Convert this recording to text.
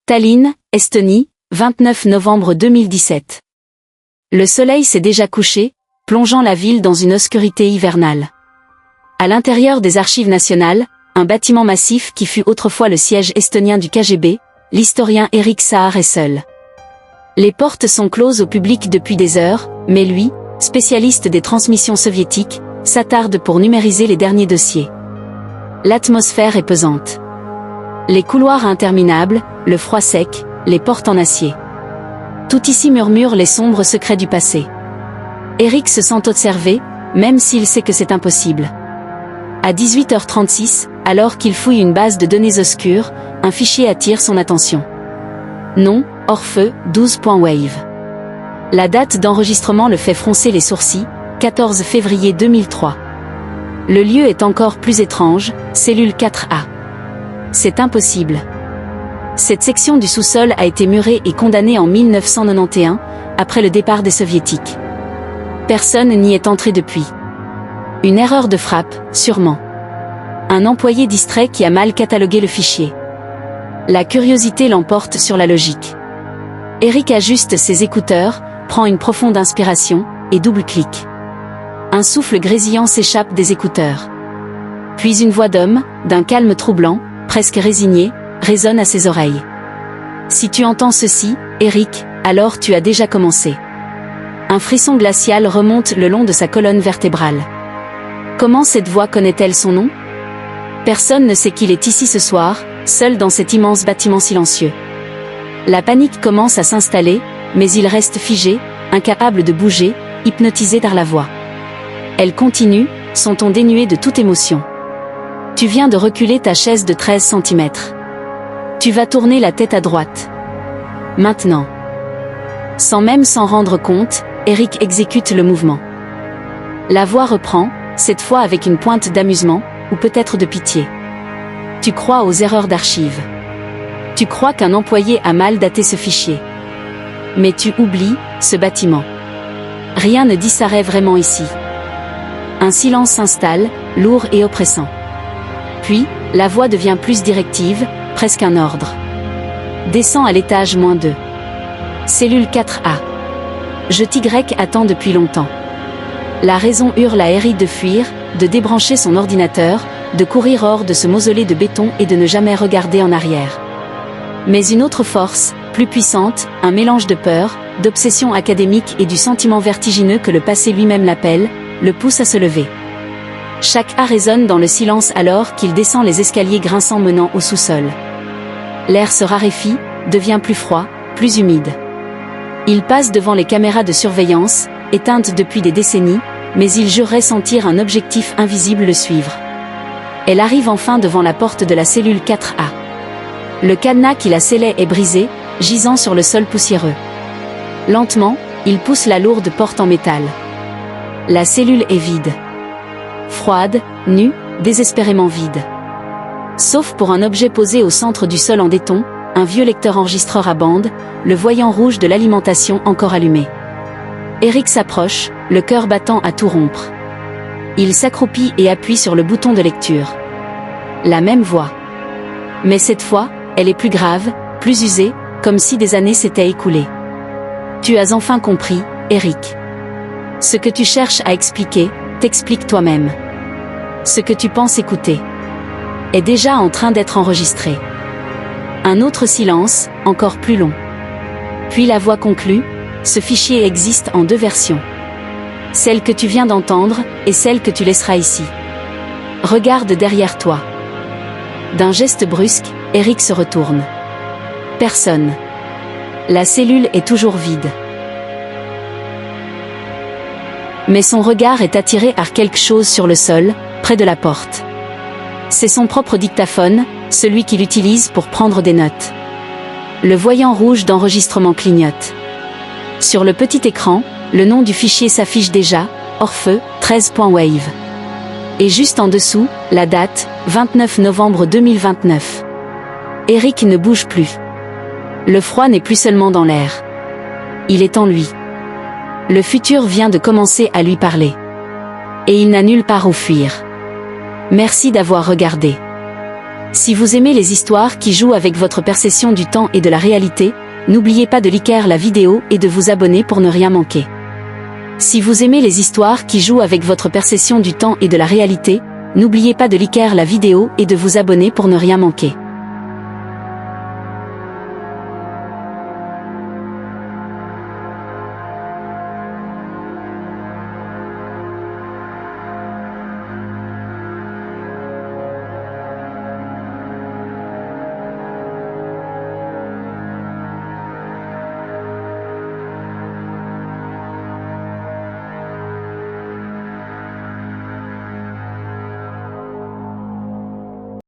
Tallinn, Estonie, 29 novembre 2017. Le soleil s'est déjà couché, plongeant la ville dans une obscurité hivernale. À l'intérieur des archives nationales, un bâtiment massif qui fut autrefois le siège estonien du KGB, l'historien Erik Saar est seul. Les portes sont closes au public depuis des heures, mais lui, spécialiste des transmissions soviétiques, s'attarde pour numériser les derniers dossiers. L'atmosphère est pesante. Les couloirs interminables, le froid sec, les portes en acier. Tout ici murmure les sombres secrets du passé. Erik se sent observé, même s'il sait que c'est impossible. À 18h36, alors qu'il fouille une base de données obscure, un fichier attire son attention. Nom, Orfeu, 12.wave. La date d'enregistrement le fait froncer les sourcils, 14 février 2003. Le lieu est encore plus étrange, cellule 4A. C'est impossible. Cette section du sous-sol a été murée et condamnée en 1991, après le départ des Soviétiques. Personne n'y est entré depuis. Une erreur de frappe, sûrement. Un employé distrait qui a mal catalogué le fichier. La curiosité l'emporte sur la logique. Erik ajuste ses écouteurs, prend une profonde inspiration, et double-clique. Un souffle grésillant s'échappe des écouteurs. Puis une voix d'homme, d'un calme troublant, presque résigné, résonne à ses oreilles. Si tu entends ceci, Erik, alors tu as déjà commencé. Un frisson glacial remonte le long de sa colonne vertébrale. Comment cette voix connaît-elle son nom? Personne ne sait qu'il est ici ce soir, seul dans cet immense bâtiment silencieux. La panique commence à s'installer, mais il reste figé, incapable de bouger, hypnotisé par la voix. Elle continue, son ton dénué de toute émotion. Tu viens de reculer ta chaise de 13 cm. Tu vas tourner la tête à droite. Maintenant. Sans même s'en rendre compte, Erik exécute le mouvement. La voix reprend, cette fois avec une pointe d'amusement, ou peut-être de pitié. Tu crois aux erreurs d'archives. Tu crois qu'un employé a mal daté ce fichier. Mais tu oublies, ce bâtiment. Rien ne disparaît vraiment ici. Un silence s'installe, lourd et oppressant. Puis, la voix devient plus directive, presque un ordre. Descends à l'étage -2. Cellule 4A. Je Y attend depuis longtemps. La raison hurle à Erik de fuir, de débrancher son ordinateur, de courir hors de ce mausolée de béton et de ne jamais regarder en arrière. Mais une autre force, plus puissante, un mélange de peur, d'obsession académique et du sentiment vertigineux que le passé lui-même l'appelle, le pousse à se lever. Chaque A résonne dans le silence alors qu'il descend les escaliers grinçants menant au sous-sol. L'air se raréfie, devient plus froid, plus humide. Il passe devant les caméras de surveillance, éteintes depuis des décennies, mais il jurerait sentir un objectif invisible le suivre. Elle arrive enfin devant la porte de la cellule 4A. Le cadenas qui la scellait est brisé, gisant sur le sol poussiéreux. Lentement, il pousse la lourde porte en métal. La cellule est vide. Froide, nue, désespérément vide. Sauf pour un objet posé au centre du sol en béton, un vieux lecteur enregistreur à bande, le voyant rouge de l'alimentation encore allumé. Erik s'approche, le cœur battant à tout rompre. Il s'accroupit et appuie sur le bouton de lecture. La même voix. Mais cette fois, elle est plus grave, plus usée, comme si des années s'étaient écoulées. Tu as enfin compris, Erik. Ce que tu cherches à expliquer, t'explique toi-même. Ce que tu penses écouter est déjà en train d'être enregistré. Un autre silence, encore plus long. Puis la voix conclut, ce fichier existe en 2 versions. Celle que tu viens d'entendre, et celle que tu laisseras ici. Regarde derrière toi. D'un geste brusque, Erik se retourne. Personne. La cellule est toujours vide. Mais son regard est attiré par quelque chose sur le sol, près de la porte. C'est son propre dictaphone, celui qu'il utilise pour prendre des notes. Le voyant rouge d'enregistrement clignote. Sur le petit écran, le nom du fichier s'affiche déjà, Orfeu, 13.wave. Et juste en dessous, la date, 29 novembre 2029. Erik ne bouge plus. Le froid n'est plus seulement dans l'air. Il est en lui. Le futur vient de commencer à lui parler. Et il n'a nulle part où fuir. Merci d'avoir regardé. Si vous aimez les histoires qui jouent avec votre perception du temps et de la réalité, n'oubliez pas de liker la vidéo et de vous abonner pour ne rien manquer. Si vous aimez les histoires qui jouent avec votre perception du temps et de la réalité, n'oubliez pas de liker la vidéo et de vous abonner pour ne rien manquer.